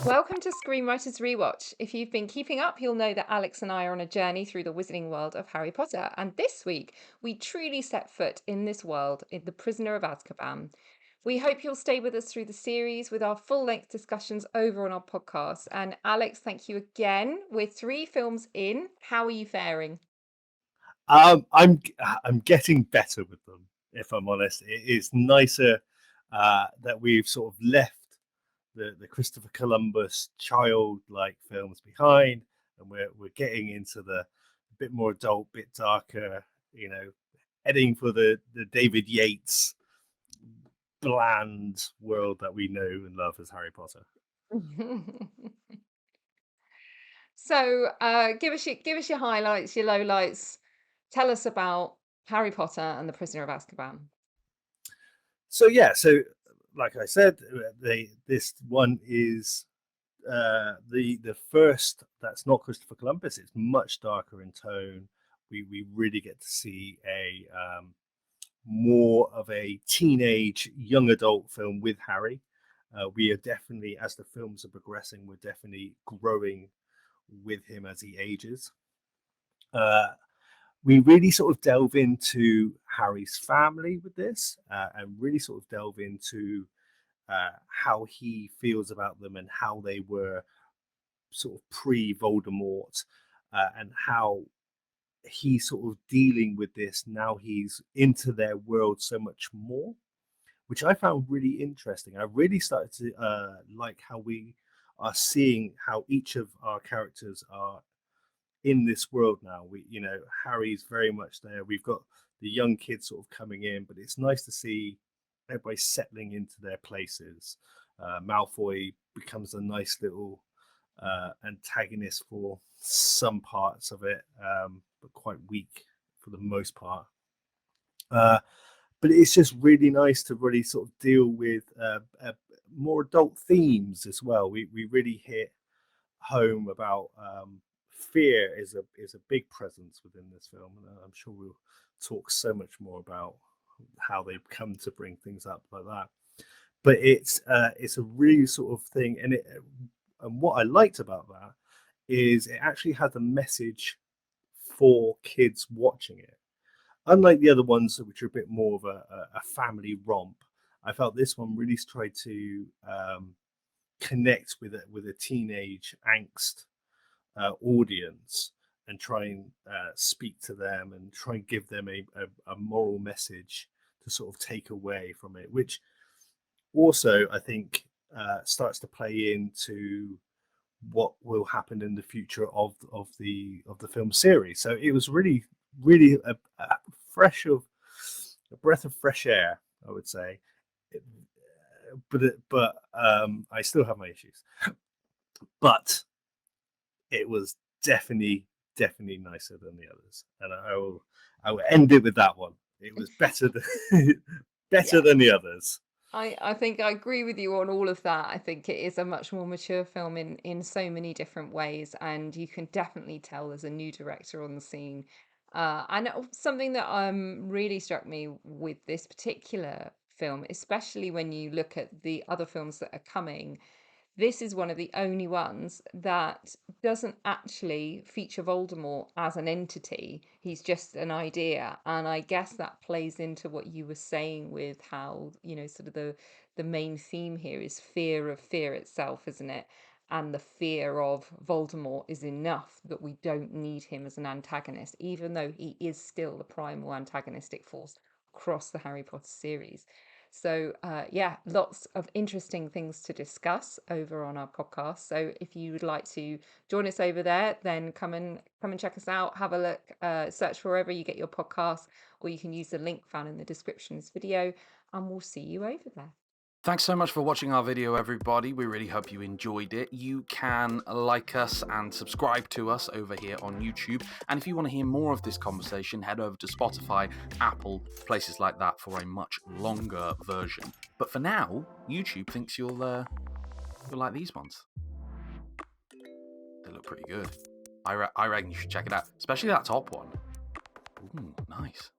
Welcome to Screenwriters Rewatch. If you've been keeping up, you'll know that Alex and I are on a journey through the wizarding world of Harry Potter. And this week, we truly set foot in this world in The Prisoner of Azkaban. We hope you'll stay with us through the series with our full length discussions over on our podcast. And Alex, thank you again. We're 3 films in. How are you faring? I'm getting better with them, if I'm honest. It is nicer that we've sort of left the Christopher Columbus childlike films behind, and we're getting into the bit more adult, bit darker, heading for the David Yates bland world that we know and love as Harry Potter. So, give us your highlights, your lowlights. Tell us about Harry Potter and the Prisoner of Azkaban. So like I said, this one is the first that's not Christopher Columbus. It's much darker in tone. We really get to see a more of a teenage young adult film with Harry. We are definitely, as the films are progressing, we're definitely growing with him as he ages. Uh, we really sort of delve into Harry's family with this, and really sort of delve into how he feels about them and how they were sort of pre-Voldemort, and how he's sort of dealing with this now. He's into their world so much more, which I found really interesting. I really started to like how we are seeing how each of our characters are in this world now. Harry's very much there. We've got the young kids sort of coming in, but it's nice to see everybody settling into their places. Malfoy becomes a nice little antagonist for some parts of it, but quite weak for the most part. But it's just really nice to really sort of deal with more adult themes as well. We really hit home about fear is a big presence within this film, and I'm sure we'll talk so much more about how they've come to bring things up like that. But it's a really sort of thing, and what I liked about that is it actually had a message for kids watching it. Unlike the other ones, which are a bit more of a family romp, I felt this one really tried to connect with a teenage angst audience, and try and speak to them and try and give them a moral message to sort of take away from it, which also I think starts to play into what will happen in the future of the film series. So it was really a breath of fresh air, I would say. But I still have my issues. But it was definitely nicer than the others, and I will end it with that one. It was better than better Yeah. than the others. I think I agree with you on all of that. I think it is a much more mature film in so many different ways, and you can definitely tell there's a new director on the scene. And something that really struck me with this particular film, especially when you look at the other films that are coming, this is one of the only ones that doesn't actually feature Voldemort as an entity. He's just an idea. And I guess that plays into what you were saying with how, sort of the main theme here is fear of fear itself, isn't it? And the fear of Voldemort is enough that we don't need him as an antagonist, even though he is still the primal antagonistic force across the Harry Potter series. So, yeah, lots of interesting things to discuss over on our podcast. So, if you would like to join us over there, then come and check us out. Have a look, search wherever you get your podcast, or you can use the link found in the description of this video, and we'll see you over there. Thanks so much for watching our video, everybody. We really hope you enjoyed it. You can like us and subscribe to us over here on YouTube. And if you want to hear more of this conversation, head over to Spotify, Apple, places like that for a much longer version. But for now, YouTube thinks you'll like these ones. They look pretty good. I reckon you should check it out, especially that top one. Ooh, nice.